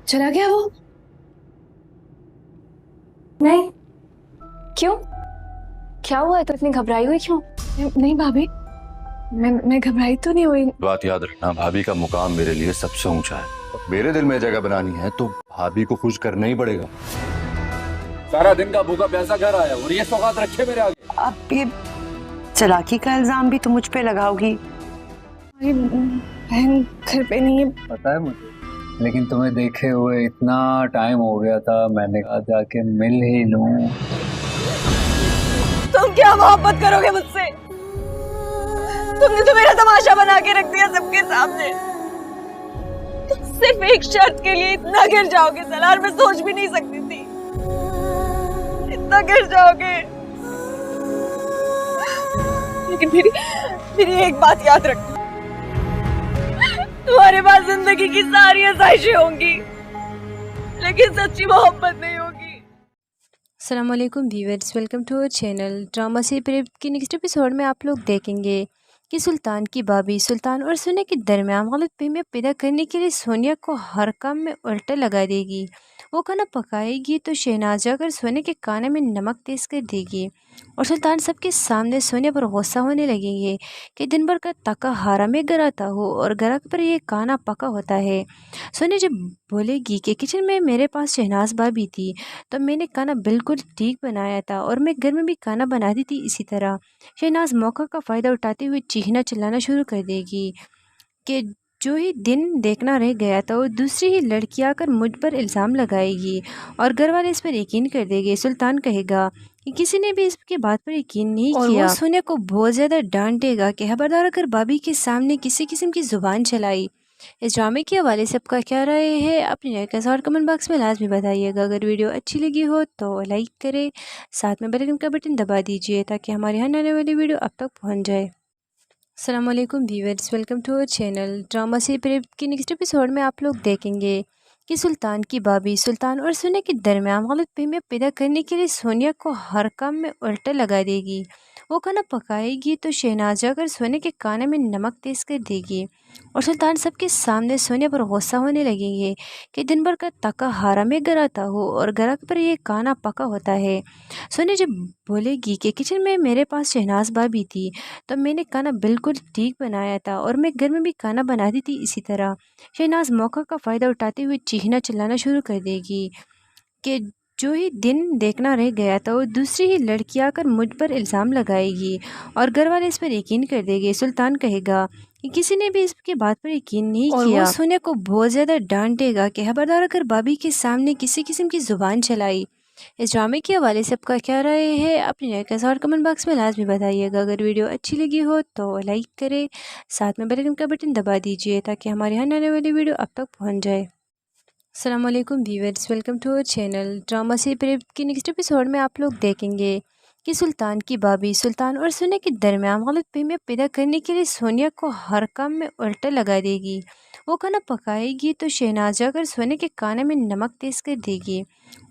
चला गया वो? नहीं, क्यों? क्या हुआ है? तो इतनी घबराई हुई क्यों? नहीं भाभी, मैं घबराई तो नहीं हुई। बात याद रखना, भाभी का मुकाम मेरे लिए सबसे ऊंचा है। मेरे दिल में जगह बनानी है तो भाभी को खुश करना ही पड़ेगा। सारा दिन का भूखा प्यासा घर आया और ये सौगात रखे मेरे आगे। अब ये चालाकी का इल्जाम भी तुम मुझ पे लगाओगी? बहन घर पे नहीं है। पता है मुझे, लेकिन तुम्हें देखे हुए इतना टाइम हो गया था, मैंने कहा जाके मिल ही लूं। तुम क्या मोहब्बत करोगे मुझसे? तुमने तो मेरा तमाशा बना के रख दिया सबके सामने। तुम सिर्फ एक शर्त के लिए इतना गिर जाओगे सलार, मैं सोच भी नहीं सकती थी इतना गिर जाओगे। लेकिन मेरी एक बात याद रखना, तुम्हारे पास जिंदगी की सारी आसाइशें होंगी लेकिन सच्ची मोहब्बत नहीं होगी। अस्सलाम वालेकुम viewers, welcome to our channel. Drama सी प्रेप की नेक्स्ट एपिसोड में आप लोग देखेंगे कि सुल्तान की भाभी सुल्तान और सोनिया के दरमियान गलत फहमियाँ पैदा करने के लिए सोनिया को हर काम में उल्टा लगा देगी। वो खाना पकाएगी तो शहनाज जाकर सोनिया के खाने में नमक तेज कर देगी और सुल्तान सबके सामने सोनिया पर गुस्सा होने लगेंगे कि दिन भर का तका हारा में गराता हो और गरा पर ये खाना पका होता है। सोनिया जब बोलेगी कि किचन में मेरे पास शहनाज भाभी थी तो मैंने खाना बिल्कुल ठीक बनाया था और मैं घर में भी खाना बनाती थी इसी तरह। शहनाज मौका का फ़ायदा उठाते हुए चीखना चिल्लाना शुरू कर देगी कि जो ही दिन देखना रह गया था वो दूसरी ही लड़की आकर मुझ पर इल्ज़ाम लगाएगी और घर वाले इस पर यकीन कर देंगे। सुल्तान कहेगा कि किसी ने भी इसके बात पर यकीन नहीं किया। वो सोनिया को बहुत ज़्यादा डांटेगा कि खबरदार अगर भाभी के सामने किसी किस्म की ज़ुबान चलाई। इस ड्रामे के हवाले से आपका क्या राय है? अपनी राय का और कमेंट बॉक्स में लाजमी बताइएगा। अगर वीडियो अच्छी लगी हो तो लाइक करें, साथ में बेल आइकन का बटन दबा दीजिए ताकि हमारे यहाँ आने वाली वीडियो अब तक पहुँच जाए। अस्सलाम वालेकुम viewers, welcome to our channel. Drama सी प्रेप की नेक्स्ट एपिसोड में आप लोग देखेंगे कि सुल्तान की भाभी सुल्तान और सोनिया के दरमियान गलत फहमियाँ पैदा करने के लिए सोनिया को हर काम में उल्टा लगा देगी। वो खाना पकाएगी तो शहनाज जाकर सोनिया के खाने में नमक तेज कर देगी और सुल्तान सबके सामने सोनिया पर गुस्सा होने लगेंगे कि दिन भर का तका हारा में गराता हो और गरा पर ये खाना पका होता है। सोनिया जब बोलेगी कि किचन में मेरे पास शहनाज भाभी थी तो मैंने खाना बिल्कुल ठीक बनाया था और मैं घर में भी खाना बनाती थी इसी तरह। शहनाज मौका का फ़ायदा उठाते हुए चीखना चिल्लाना शुरू कर देगी कि जो ही दिन देखना रह गया था वो दूसरी ही लड़की आकर मुझ पर इल्ज़ाम लगाएगी और घर वाले इस पर यकीन कर देंगे। सुल्तान कहेगा कि किसी ने भी इसके बात पर यकीन नहीं किया। वो सोनिया को बहुत ज़्यादा डांटेगा कि खबरदार अगर भाभी के सामने किसी किस्म की ज़ुबान चलाई। इस ड्रामे के हवाले से आपका क्या राय है? अपनी राय का और कमेंट बॉक्स में लाजमी बताइएगा। अगर वीडियो अच्छी लगी हो तो लाइक करें, साथ में बेल आइकन का बटन दबा दीजिए ताकि हमारे यहाँ आने वाली वीडियो अब तक पहुँच जाए। अस्सलाम वालेकुम viewers, welcome to our channel. Drama सी प्रेप की नेक्स्ट एपिसोड में आप लोग देखेंगे कि सुल्तान की भाभी सुल्तान और सोनिया के दरमियान गलत फहमियाँ पैदा करने के लिए सोनिया को हर काम में उल्टा लगा देगी। वो खाना पकाएगी तो शहनाज जाकर सोनिया के खाने में नमक तेज कर देगी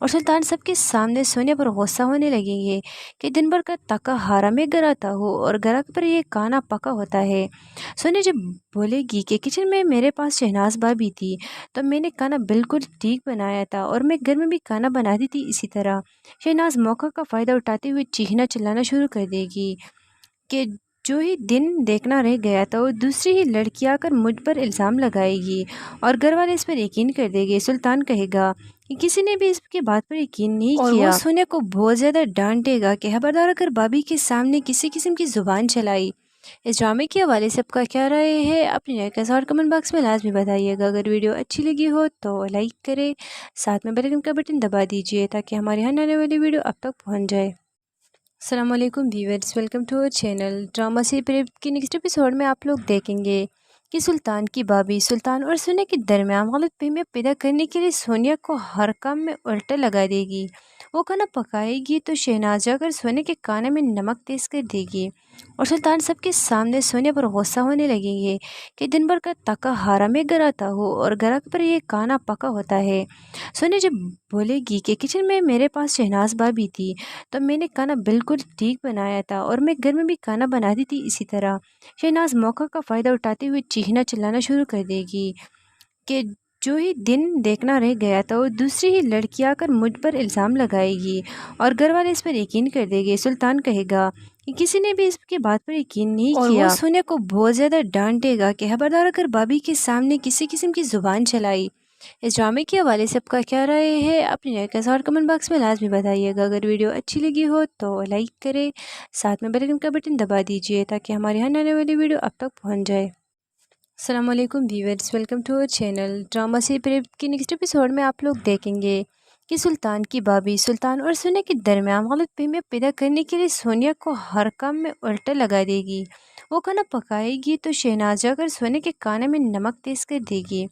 और सुल्तान सबके सामने सोनिया पर गुस्सा होने लगेंगे कि दिन भर का तका हारा में गराता हो और गरा पर ये खाना पका होता है। सोनिया जब बोलेगी कि किचन में मेरे पास शहनाज भाभी थी तो मैंने खाना बिल्कुल ठीक बनाया था और मैं घर में भी खाना बनाती थी इसी तरह। शहनाज मौका का फ़ायदा उठाते हुए चीखना चिल्लाना शुरू कर देगी कि जो ही दिन देखना रह गया था वो दूसरी ही लड़की आकर मुझ पर इल्ज़ाम लगाएगी और घर वाले इस पर यकीन कर देंगे। सुल्तान कहेगा कि किसी ने भी इसके बात पर यकीन नहीं किया। वो सोनिया को बहुत ज़्यादा डांटेगा कि खबरदार अगर भाभी के सामने किसी किस्म की ज़ुबान चलाई। इस ड्रामे के हवाले से आपका क्या राय है? अपनी राय का और कमेंट बॉक्स में लाजमी बताइएगा। अगर वीडियो अच्छी लगी हो तो लाइक करें, साथ में बेल आइकन का बटन दबा दीजिए ताकि हमारे यहाँ आने वाली वीडियो अब तक पहुँच जाए। अस्सलाम वालेकुम viewers, welcome to our channel. Drama सी प्रेप की नेक्स्ट एपिसोड में आप लोग देखेंगे कि सुल्तान की भाभी सुल्तान और सोनिया के दरमियान गलत फहमियाँ पैदा करने के लिए सोनिया को हर काम में उल्टा लगा देगी। वो खाना पकाएगी तो शहनाज जाकर सोनिया के खाने में नमक तेज कर देगी और सुल्तान सबके सामने सोनिया पर गुस्सा होने लगेंगे कि दिन भर का तका हारा में गराता हो और गरा पर ये खाना पका होता है। सोनिया जब बोलेगी कि किचन में मेरे पास शहनाज भाभी थी तो मैंने खाना बिल्कुल ठीक बनाया था और मैं घर में भी खाना बनाती थी इसी तरह। शहनाज मौका का फ़ायदा उठाते हुए चीखना चिल्लाना शुरू कर देगी कि जो ही दिन देखना रह गया था वो दूसरी ही लड़की आकर मुझ पर इल्ज़ाम लगाएगी और घर वाले इस पर यकीन कर देंगे। सुल्तान कहेगा कि किसी ने भी इसकी बात पर यकीन नहीं किया और वो सोनिया को बहुत ज़्यादा डांटेगा कि खबरदार अगर भाभी के सामने किसी किस्म की ज़ुबान चलाई। इस ड्रामे के हवाले से आपका क्या राय है अपनी राय का और कमेंट बॉक्स में लाजमी बताइएगा। अगर वीडियो अच्छी लगी हो तो लाइक करें, साथ में बेल आइकन का बटन दबा दीजिए ताकि हमारे यहाँ आने वाली वीडियो अब तक पहुँच जाए। अस्सलाम वालेकुम viewers, welcome to our channel. Drama से प्रेम की नेक्स्ट एपिसोड में आप लोग देखेंगे कि सुल्तान की भाभी सुल्तान और सोनिया के दरमियान गलतफहमियां पैदा करने के लिए सोनिया को हर काम में उल्टा लगा देगी। वो खाना पकाएगी तो शहनाज जाकर सोनिया के खाने में नमक तेज कर देगी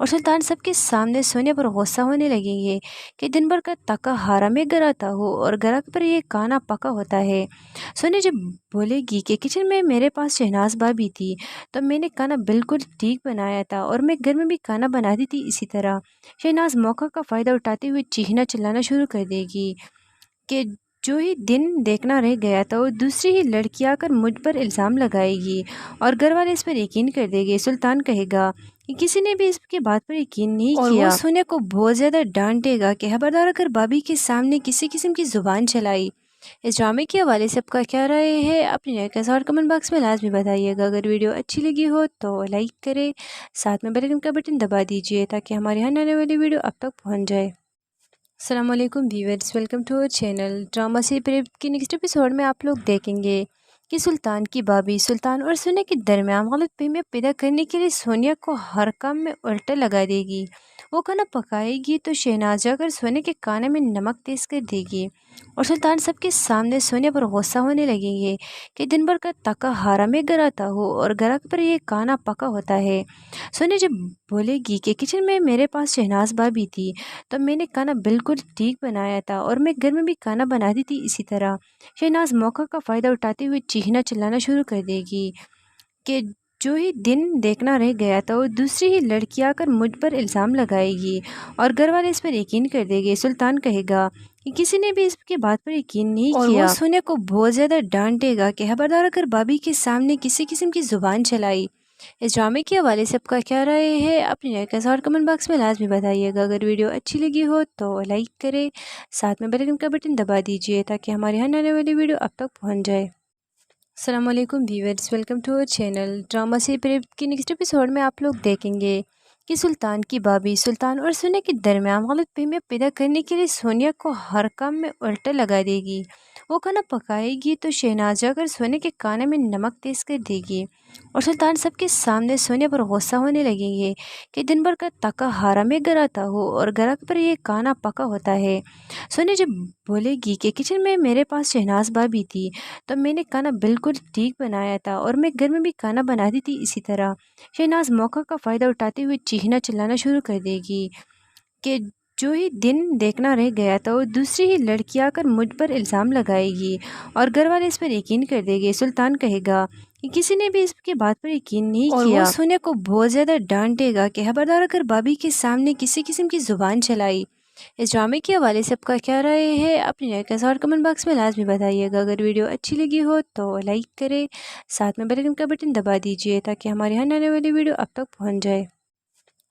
और सुल्तान सबके सामने सोनिया पर गुस्सा होने लगेंगे कि दिन भर का तका हारा में गराता हो और गराक पर ये खाना पका होता है। सोनिया जब बोलेगी कि किचन में मेरे पास शहनाज भाभी थी तो मैंने खाना बिल्कुल ठीक बनाया था और मैं घर में भी खाना बनाती थी इसी तरह। शहनाज मौका का फ़ायदा उठाते हुए चीखना चिल्लाना शुरू कर देगी कि जो ही दिन देखना रह गया था वो दूसरी ही लड़की आकर मुझ पर इल्ज़ाम लगाएगी और घर वाले इस पर यकीन कर देंगे। सुल्तान कहेगा कि किसी ने भी इसकी बात पर यकीन नहीं किया और वो सोनिया को बहुत ज़्यादा डांटेगा कि खबरदार अगर भाभी के सामने किसी किस्म की ज़ुबान चलाई। इस ड्रामे के हवाले से आपका क्या राय है अपनी राय का और कमेंट बॉक्स में लाजमी बताइएगा। अगर वीडियो अच्छी लगी हो तो लाइक करें, साथ में बेल आइकन का बटन दबा दीजिए ताकि हमारे यहाँ आने वाली वीडियो अब तक पहुँच जाए। अस्सलाम वालेकुम viewers, welcome to our channel. Drama से प्रेम की नेक्स्ट एपिसोड में आप लोग देखेंगे कि सुल्तान की भाभी सुल्तान और सोनिया के दरमियान गलतफहमियां पैदा करने के लिए सोनिया को हर काम में उल्टा लगा देगी। वो खाना पकाएगी तो शहनाज जाकर सोनिया के खाने में नमक तेज कर देगी और सुल्तान सबके सामने सोनिया पर गुस्सा होने लगेंगे कि दिन भर का तका हारा में गराता हो और गराक पर ये खाना पका होता है। सोनिया जब बोलेगी कि किचन में मेरे पास शहनाज भाभी थी तो मैंने खाना बिल्कुल ठीक बनाया था और मैं घर में भी खाना बनाती थी इसी तरह। शहनाज मौका का फ़ायदा उठाते हुए चीखना चिल्लाना शुरू कर देगी कि जो ही दिन देखना रह गया था वो दूसरी ही लड़की आकर मुझ पर इल्ज़ाम लगाएगी और घर वाले इस पर यकीन कर देंगे। सुल्तान कहेगा कि किसी ने भी इसकी बात पर यकीन नहीं किया और वो सोनिया को बहुत ज़्यादा डांटेगा कि खबरदार अगर भाभी के सामने किसी किस्म की ज़ुबान चलाई। इस ड्रामे के हवाले से आपका क्या राय है अपनी राय का और कमेंट बॉक्स में लाजमी बताइएगा। अगर वीडियो अच्छी लगी हो तो लाइक करें, साथ में बेल आइकन का बटन दबा दीजिए ताकि हमारे यहाँ आने वाली वीडियो अब तक पहुँच जाए। अस्सलाम वालेकुम viewers, welcome to our channel. Drama से प्रेम की नेक्स्ट एपिसोड में आप लोग देखेंगे कि सुल्तान की भाभी सुल्तान और सोनिया के दरमियान गलतफहमियां पैदा करने के लिए सोनिया को हर काम में उल्टा लगा देगी। वो खाना पकाएगी तो शहनाज जाकर सोनिया के खाने में नमक तेज कर देगी और सुल्तान सबके सामने सोनिया पर गुस्सा होने लगेंगे कि दिन भर का तका हारा में गराता हो और गराक पर ये खाना पका होता है। सोनिया जब बोलेगी कि किचन में मेरे पास शहनाज भाभी थी तो मैंने खाना बिल्कुल ठीक बनाया था और मैं घर में भी खाना बनाती थी इसी तरह। शहनाज मौका का फ़ायदा उठाते हुए चीखना चिल्लाना शुरू कर देगी कि जो ही दिन देखना रह गया था वो दूसरी ही लड़की आकर मुझ पर इल्ज़ाम लगाएगी और घर वाले इस पर यकीन कर देंगे। सुल्तान कहेगा कि किसी ने भी इसकी बात पर यकीन नहीं किया और वो सोनिया को बहुत ज़्यादा डांटेगा कि खबरदार अगर भाभी के सामने किसी किस्म की ज़ुबान चलाई। इस ड्रामे के हवाले से आपका क्या राय है अपनी राय का और कमेंट बॉक्स में लाजमी बताइएगा। अगर वीडियो अच्छी लगी हो तो लाइक करें, साथ में बेल आइकन का बटन दबा दीजिए ताकि हमारे यहाँ आने वाली वीडियो अब तक पहुँच जाए।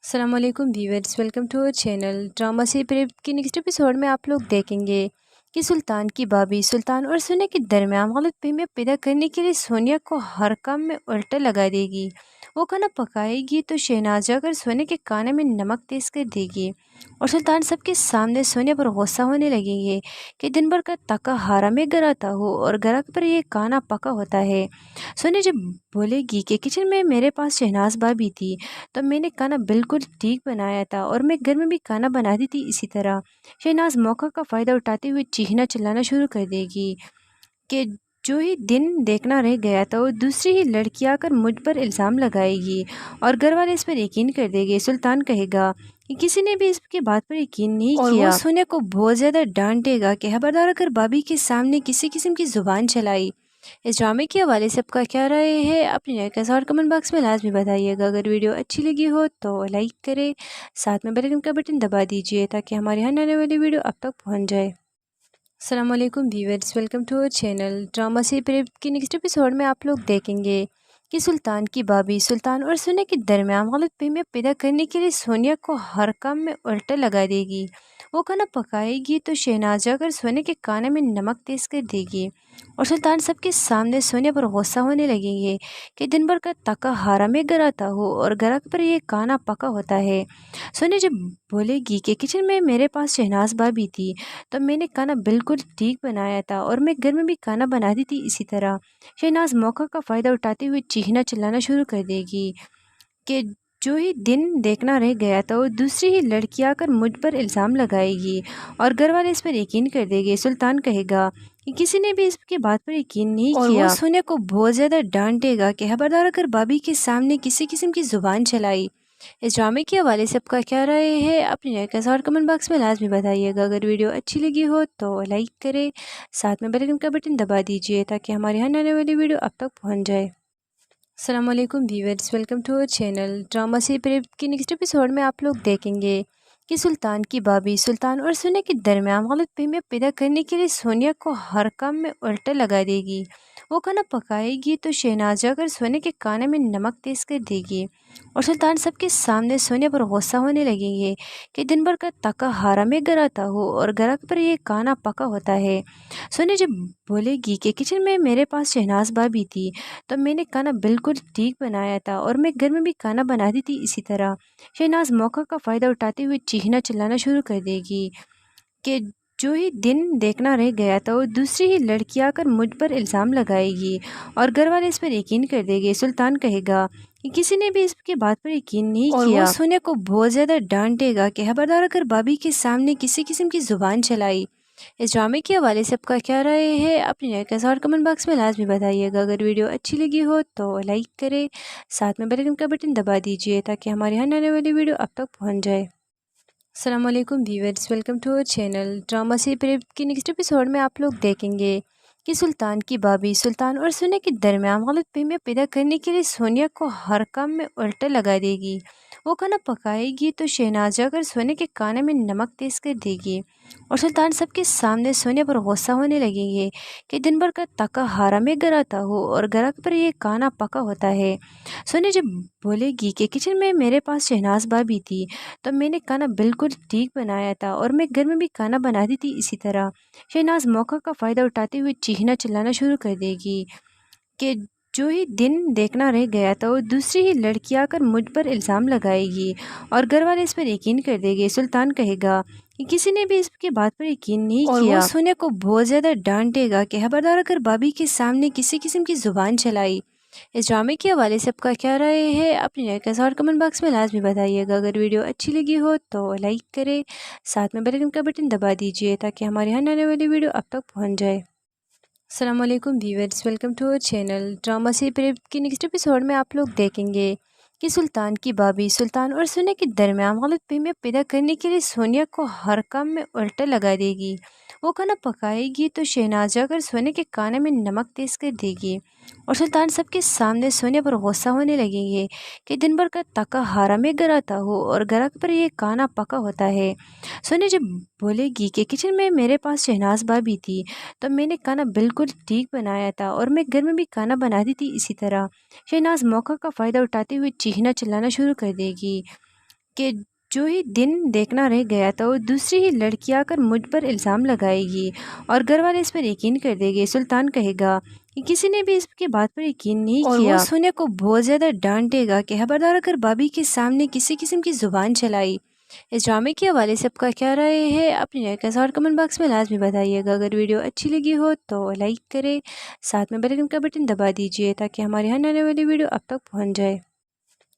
अस्सलाम वालेकुम viewers, welcome to our channel. Drama से प्रेम की नेक्स्ट एपिसोड में आप लोग देखेंगे कि सुल्तान की भाभी सुल्तान और सोनिया के दरमियान गलतफहमियां पैदा करने के लिए सोनिया को हर काम में उल्टा लगा देगी। वो खाना पकाएगी तो शहनाज जाकर सोनिया के खाने में नमक तेज कर देगी और सुल्तान सबके सामने सोनिया पर गुस्सा होने लगेंगे कि दिन भर का तका हारा में गराता हो और गराक पर ये खाना पका होता है। सोनिया जब बोलेगी कि किचन में मेरे पास शहनाज भाभी थी तो मैंने खाना बिल्कुल ठीक बनाया था और मैं घर में भी खाना बनाती थी इसी तरह। शहनाज मौका का फ़ायदा उठाते हुए चीखना चिल्लाना शुरू कर देगी कि जो ही दिन देखना रह गया था वो दूसरी ही लड़की आकर मुझ पर इल्ज़ाम लगाएगी और घर वाले इस पर यकीन कर देंगे। सुल्तान कहेगा कि किसी ने भी इसकी बात पर यकीन नहीं किया और वो सोनिया को बहुत ज़्यादा डांटेगा कि खबरदार अगर भाभी के सामने किसी किस्म की ज़ुबान चलाई। इस ड्रामे के हवाले से आपका क्या राय है अपनी राय का और कमेंट बॉक्स में लाजमी बताइएगा। अगर वीडियो अच्छी लगी हो तो लाइक करें, साथ में बेल आइकन का बटन दबा दीजिए ताकि हमारे यहाँ आने वाली वीडियो अब तक पहुँच जाए। अस्सलाम वालेकुम viewers, welcome to our channel. Drama से प्रेम की नेक्स्ट एपिसोड में आप लोग देखेंगे कि सुल्तान की भाभी सुल्तान और सोनिया के दरमियान गलतफहमियां पैदा करने के लिए सोनिया को हर काम में उल्टा लगा देगी। वो खाना पकाएगी तो शहनाज जाकर सोनिया के खाने में नमक तेज कर देगी और सुल्तान सबके सामने सोनिया पर गुस्सा होने लगेंगे कि दिन भर का तका हारा में गराता हो और गराक पर ये खाना पका होता है। सोनिया जब बोलेगी कि किचन में मेरे पास शहनाज भाभी थी तो मैंने खाना बिल्कुल ठीक बनाया था और मैं घर में भी खाना बनाती थी इसी तरह। शहनाज मौका का फ़ायदा उठाते हुए चीखना चिल्लाना शुरू कर देगी कि जो ही दिन देखना रह गया था वो दूसरी ही लड़की आकर मुझ पर इल्ज़ाम लगाएगी और घर वाले इस पर यकीन कर देंगे। सुल्तान कहेगा कि किसी ने भी इसके बात पर यकीन नहीं और किया। वो वो सोनिया को बहुत ज़्यादा डांटेगा कि खबरदार अगर भाभी के सामने किसी किस्म की ज़ुबान चलाई। इस ड्रामे के हवाले से आपका क्या राय है अपनी राय का और कमेंट बॉक्स में लाजमी बताइएगा। अगर वीडियो अच्छी लगी हो तो लाइक करें, साथ में बेल आइकन का बटन दबा दीजिए ताकि हमारी हर आने वाली वीडियो आप तक पहुँच जाए। अस्सलाम वालेकुम viewers, welcome to our channel. Drama से प्रेम की नेक्स्ट एपिसोड में आप लोग देखेंगे कि सुल्तान की भाभी सुल्तान और सोनिया के दरमियान गलतफहमियां पैदा करने के लिए सोनिया को हर काम में उल्टा लगा देगी। वो खाना पकाएगी तो शहनाज जाकर सोनिया के खाने में नमक तेज कर देगी और सुल्तान सबके सामने सोनिया पर गुस्सा होने लगेंगे कि दिन भर का तका हारा में गराता हो और गराक पर ये खाना पका होता है। सोनिया जब बोलेगी कि किचन में मेरे पास शहनाज भाभी थी तो मैंने खाना बिल्कुल ठीक बनाया था और मैं घर में भी खाना बनाती थी इसी तरह। शहनाज मौका का फ़ायदा उठाते हुए चीखना चिल्लाना शुरू कर देगी कि जो ही दिन देखना रह गया था वो दूसरी ही लड़की आकर मुझ पर इल्ज़ाम लगाएगी और घर वाले इस पर यकीन कर देंगे। सुल्तान कहेगा कि किसी ने भी इसके बात पर यकीन नहीं और किया। वो वो सोनिया को बहुत ज़्यादा डांटेगा कि खबरदार अगर भाभी के सामने किसी किस्म की ज़ुबान चलाई। इस ड्रामे के हवाले से आपका क्या राय है अपनी राय का और कमेंट बॉक्स में लाजमी बताइएगा। अगर वीडियो अच्छी लगी हो तो लाइक करें, साथ में बेल आइकन का बटन दबा दीजिए ताकि हमारी हर आने वाली वीडियो आप तक पहुँच जाए। अस्सलाम वालेकुम viewers, welcome to our channel. Drama से प्रेम की नेक्स्ट एपिसोड में आप लोग देखेंगे कि सुल्तान की भाभी सुल्तान और सोनिया के दरमियान गलतफहमियां पैदा करने के लिए सोनिया को हर काम में उल्टा लगा देगी। वो खाना पकाएगी तो शहनाज जाकर सोनिया के खाने में नमक तेज कर देगी और सुल्तान सबके सामने सोनिया पर गुस्सा होने लगेंगे कि दिन भर का तका हारा में गराता हो और गराक पर ये खाना पका होता है। सोनिया जब बोलेगी कि किचन में मेरे पास शहनाज भाभी थी तो मैंने खाना बिल्कुल ठीक बनाया था और मैं घर में भी खाना बनाती थी इसी तरह। शहनाज मौका का फ़ायदा उठाते हुए चीखना चिल्लाना शुरू कर देगी कि जो ही दिन देखना रह गया था वो दूसरी ही लड़की आकर मुझ पर इल्ज़ाम लगाएगी और घर वाले इस पर यकीन कर देंगे। सुल्तान कहेगा कि किसी ने भी इसके बात पर यकीन नहीं किया। वो सोनिया को बहुत ज़्यादा डांटेगा कि खबरदार अगर भाभी के सामने किसी किस्म की ज़ुबान चलाई। इस ड्रामे के हवाले से आपका क्या राय है अपनी राय का और कमेंट बॉक्स में लाजमी बताइएगा। अगर वीडियो अच्छी लगी हो तो लाइक करें, साथ में बेल आइकन का बटन दबा दीजिए ताकि हमारी हर आने वाली वीडियो आप तक पहुँच जाए। अस्सलाम वालेकुम viewers, welcome to our channel. Drama से प्रेम की नेक्स्ट एपिसोड में आप लोग देखेंगे कि सुल्तान की भाभी सुल्तान और सोनिया के दरमियान गलतफहमियां पैदा करने के लिए सोनिया को हर काम में उल्टा लगा देगी। वो खाना पकाएगी तो शहनाज जाकर सोनिया के खाने में नमक तेज कर देगी और सुल्तान सबके सामने सोनिया पर गुस्सा होने लगेंगे कि दिन भर का तका हारा में गराता हो और गराक पर ये खाना पका होता है। सोनिया जब बोलेगी कि किचन में मेरे पास शहनाज भाभी थी तो मैंने खाना बिल्कुल ठीक बनाया था और मैं घर में भी खाना बनाती थी इसी तरह। शहनाज मौका का फ़ायदा उठाते हुए चीखना चिल्लाना शुरू कर देगी कि जो ही दिन देखना रह गया था वो दूसरी ही लड़की आकर मुझ पर इल्ज़ाम लगाएगी और घर वाले इस पर यकीन कर देंगे। सुल्तान कहेगा कि किसी ने भी इसके बात पर यकीन नहीं किया। वो सोनिया को बहुत ज़्यादा डांटेगा कि खबरदार अगर भाभी के सामने किसी किस्म की ज़ुबान चलाई। इस ड्रामे के हवाले से आपका क्या राय है अपनी राय का और कमेंट बॉक्स में लाजमी बताइएगा। अगर वीडियो अच्छी लगी हो तो लाइक करें, साथ में बेल आइकन का बटन दबा दीजिए ताकि हमारी हर आने वाली वीडियो आप तक पहुँच जाए।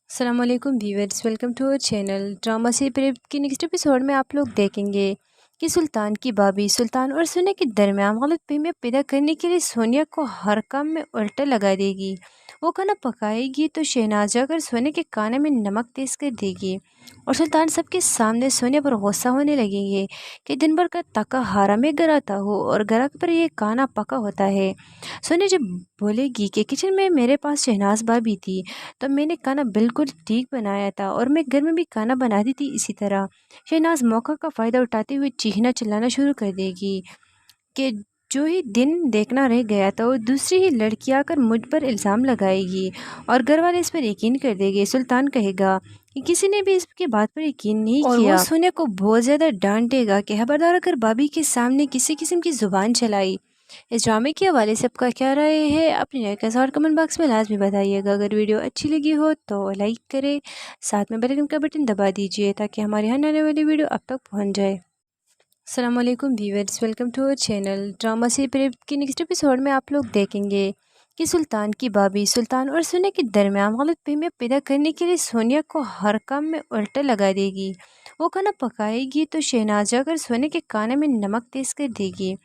अस्सलाम वालेकुम viewers, welcome to our channel. Drama से प्रेम की नेक्स्ट एपिसोड में आप लोग देखेंगे कि सुल्तान की भाभी सुल्तान और सोनिया के दरमियान गलतफहमियां पैदा करने के लिए सोनिया को हर काम में उल्टा लगा देगी। वो खाना पकाएगी तो शहनाज जाकर सोनिया के खाने में नमक तेज कर देगी और सुल्तान सबके सामने सोनिया पर गुस्सा होने लगेंगे कि दिन भर का तका हारा में गराता हो और गराक पर ये खाना पका होता है। सोनिया जब बोलेगी कि किचन में मेरे पास शहनाज भाभी थी तो मैंने खाना बिल्कुल ठीक बनाया था और मैं घर में भी खाना बनाती थी इसी तरह। शहनाज मौका का फ़ायदा उठाते हुए चीखना चिल्लाना शुरू कर देगी कि जो ही दिन देखना रह गया था वो दूसरी ही लड़की आकर मुझ पर इल्ज़ाम लगाएगी और घर वाले इस पर यकीन कर देंगे। सुल्तान कहेगा कि किसी ने भी इसकी बात पर यकीन नहीं और किया। वो वो सोनिया को बहुत ज़्यादा डांटेगा कि खबरदार अगर भाभी के सामने किसी किस्म की ज़ुबान चलाई। इस ड्रामे के हवाले से आपका क्या राय है अपनी राय का और कमेंट बॉक्स में लाजमी बताइएगा। अगर वीडियो अच्छी लगी हो तो लाइक करें, साथ में बेल आइकन का बटन दबा दीजिए ताकि हमारे यहाँ आने वाली वीडियो अब तक पहुँच जाए। अस्सलाम वालेकुम viewers, welcome to our channel. Drama से प्रेम की नेक्स्ट एपिसोड में आप लोग देखेंगे कि सुल्तान की भाभी सुल्तान और सोनिया के दरमियान गलतफहमियां पैदा करने के लिए सोनिया को हर काम में उल्टा लगा देगी। वो खाना पकाएगी तो शहनाज जाकर सोनिया के खाने में नमक तेज कर देगी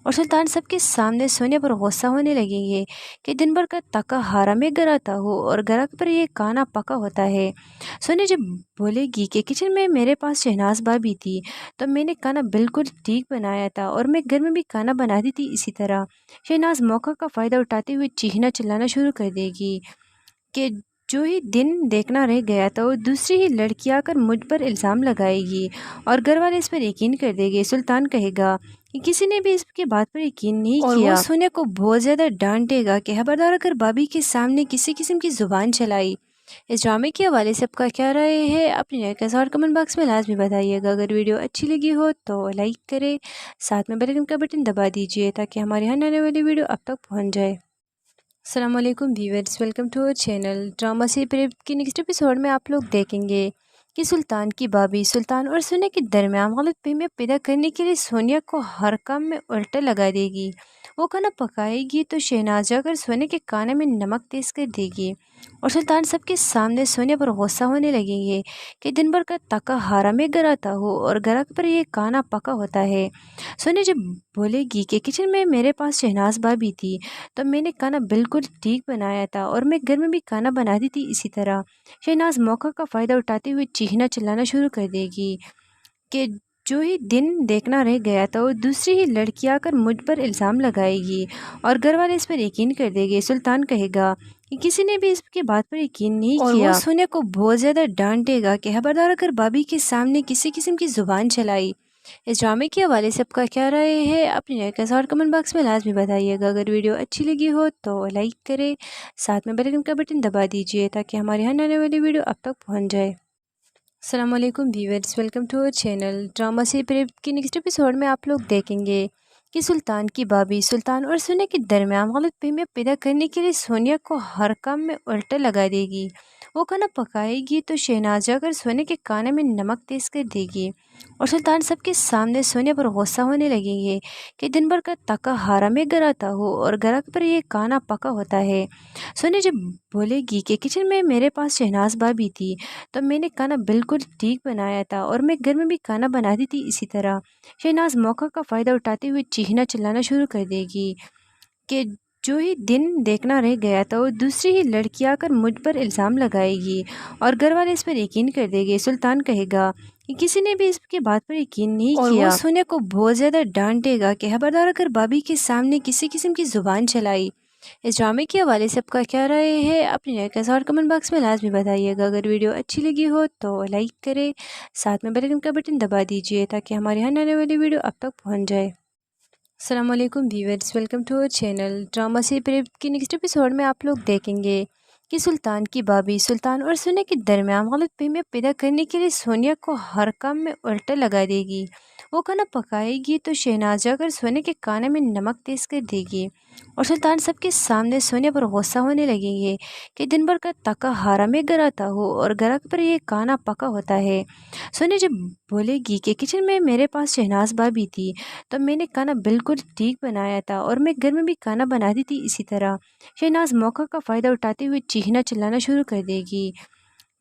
और सुल्तान सबके सामने सोनिया पर गुस्सा होने लगेंगे कि दिन भर का तका हारा में गराता हो और गराक पर ये खाना पका होता है। सोनिया जब बोलेगी कि किचन में मेरे पास शहनाज भाभी थी तो मैंने खाना बिल्कुल ठीक बनाया था और मैं घर में भी खाना बनाती थी इसी तरह। शहनाज मौका का फ़ायदा उठाते हुए चीखना चिल्लाना शुरू कर देगी कि जो ही दिन देखना रह गया था वो दूसरी ही लड़की आकर मुझ पर इल्ज़ाम लगाएगी और घर वाले इस पर यकीन कर देंगे। सुल्तान कहेगा कि किसी ने भी इसकी बात पर यकीन नहीं किया। वो सोनिया को बहुत ज़्यादा डांटेगा कि खबरदार अगर भाभी के सामने किसी किस्म की ज़ुबान चलाई। इस ड्रामे के हवाले से आपका क्या राय है अपनी राय का और कमेंट बॉक्स में लाजमी बताइएगा। अगर वीडियो अच्छी लगी हो तो लाइक करें, साथ में बेल आइकन का बटन दबा दीजिए ताकि हमारे यहाँ आने वाली वीडियो अब तक पहुँच जाए। अस्सलाम वालेकुम viewers, welcome to our channel. Drama से प्रेम की नेक्स्ट एपिसोड में आप लोग देखेंगे कि सुल्तान की भाभी सुल्तान और सोनिया के दरमियान गलतफहमियां पैदा करने के लिए सोनिया को हर काम में उल्टा लगा देगी। वो खाना पकाएगी तो शहनाज जाकर सोनिया के खाने में नमक तेज कर देगी और सुल्तान सबके सामने सोनिया पर गुस्सा होने लगेंगे कि दिन भर का तका हारा में गराता हो और गराक पर ये खाना पका होता है। सोनिया जब बोलेगी कि किचन में मेरे पास शहनाज भाभी थी तो मैंने खाना बिल्कुल ठीक बनाया था और मैं घर में भी खाना बनाती थी इसी तरह। शहनाज मौका का फ़ायदा उठाते हुए चीखना चिल्लाना शुरू कर देगी कि जो ही दिन देखना रह गया था वो दूसरी ही लड़की आकर मुझ पर इल्ज़ाम लगाएगी और घर वाले इस पर यकीन कर देंगे। सुल्तान कहेगा कि किसी ने भी इसकी बात पर यकीन नहीं किया। वो सोनिया को बहुत ज़्यादा डांटेगा कि खबरदार अगर भाभी के सामने किसी किस्म की ज़ुबान चलाई। इस ड्रामे के हवाले से आपका क्या राय है अपनी राय का और कमेंट बॉक्स में लाजमी बताइएगा। अगर वीडियो अच्छी लगी हो तो लाइक करें, साथ में बेल आइकन का बटन दबा दीजिए ताकि हमारे यहाँ आने वाली वीडियो अब तक पहुँच जाए। अस्सलाम वालेकुम viewers, welcome to our channel. Drama से प्रेम की नेक्स्ट एपिसोड में आप लोग देखेंगे कि सुल्तान की भाभी सुल्तान और सोनिया के दरमियान गलतफहमियां पैदा करने के लिए सोनिया को हर काम में उल्टा लगा देगी। वो खाना पकाएगी तो शहनाज जाकर सोनिया के खाने में नमक तेज कर देगी और सुल्तान सबके सामने सोनिया पर गुस्सा होने लगेंगे कि दिन भर का तका हारा में गराता हो और गराक पर ये खाना पका होता है। सोनिया जब बोलेगी कि किचन में मेरे पास शहनाज भाभी थी तो मैंने खाना बिल्कुल ठीक बनाया था और मैं घर में भी खाना बनाती थी इसी तरह। शहनाज मौका का फ़ायदा उठाते हुए चीखना चिल्लाना शुरू कर देगी कि जो ही दिन देखना रह गया था वो दूसरी ही लड़की आकर मुझ पर इल्ज़ाम लगाएगी और घर वाले इस पर यकीन कर देंगे। सुल्तान कहेगा कि किसी ने भी इसकी बात पर यकीन नहीं किया। वो सोनिया को बहुत ज़्यादा डांटेगा कि खबरदार अगर भाभी के सामने किसी किस्म की ज़ुबान चलाई। इस ड्रामे के हवाले से आपका क्या राय है अपनी राय का और कमेंट बॉक्स में लाजमी बताइएगा। अगर वीडियो अच्छी लगी हो तो लाइक करें, साथ में बेल आइकन का बटन दबा दीजिए ताकि हमारे यहाँ आने वाली वीडियो अब तक पहुँच जाए। अस्सलाम वालेकुम viewers, welcome to our channel. Drama से प्रेम की नेक्स्ट एपिसोड में आप लोग देखेंगे कि सुल्तान की भाभी सुल्तान और सोनिया के दरमियान गलतफहमियां पैदा करने के लिए सोनिया को हर काम में उल्टा लगा देगी। वो खाना पकाएगी तो शहनाज जाकर सोनिया के खाने में नमक तेज कर देगी और सुल्तान सबके सामने सोनिया पर गुस्सा होने लगेंगे कि दिन भर का तका हारा में गराता हो और गराक पर ये खाना पका होता है। सोनिया जब बोलेगी कि किचन में मेरे पास शहनाज भाभी थी तो मैंने खाना बिल्कुल ठीक बनाया था और मैं घर में भी खाना बनाती थी इसी तरह। शहनाज मौका का फ़ायदा उठाते हुए चीखना चिल्लाना शुरू कर देगी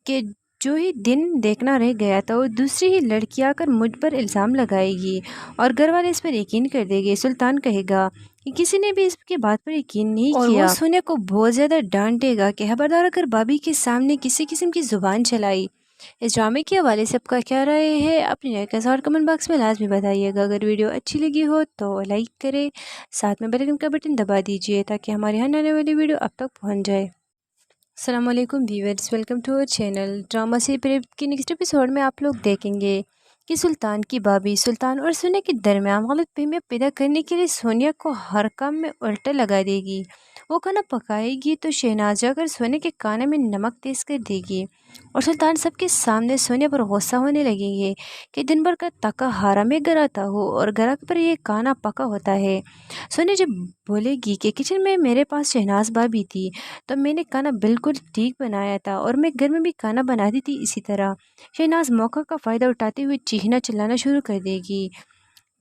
कि जो ही दिन देखना रह गया था वो दूसरी ही लड़की आकर मुझ पर इल्ज़ाम लगाएगी और घर वाले इस पर यकीन कर देंगे। सुल्तान कहेगा कि किसी ने भी इसकी बात पर यकीन नहीं किया। वो सोनिया को बहुत ज़्यादा डांटेगा कि खबरदार अगर भाभी के सामने किसी किस्म की ज़ुबान चलाई। इस ड्रामे के हवाले से आपका क्या राय है अपनी राय का और कमेंट बॉक्स में लाजमी बताइएगा। अगर वीडियो अच्छी लगी हो तो लाइक करें, साथ में बेल आइकन का बटन दबा दीजिए ताकि हमारे यहाँ आने वाली वीडियो अब तक पहुँच जाए। अस्सलाम वालेकुम viewers, welcome to our channel. Drama से प्रेम की नेक्स्ट एपिसोड में आप लोग देखेंगे کہ سلطان کی بھابھی سلطان اور سونے کے درمیان غلط فہمیاں پیدا کرنے کے لیے سونیا کو ہر کام میں الٹا لگا دے گی۔ وہ کھانا پکائے گی تو شہناز جا کر سونے کے کانے میں نمک تیز کر دے گی اور سلطان سب کے سامنے سونیا پر غصہ ہونے لگیں گے کہ دن بھر کا تکا ہارا میں گراتا ہو اور گراک پر یہ کانا پکا ہوتا ہے۔ سونیا جب بولے گی کہ کچن میں میرے پاس شہناز بھابھی تھی تو میں نے کھانا بالکل ٹھیک بنایا تھا اور میں گھر میں بھی کھانا بناتی تھی اسی طرح، شہناز موقع کا فائدہ اٹھاتے ہوئے چیخنا چلانا شروع کر دے گی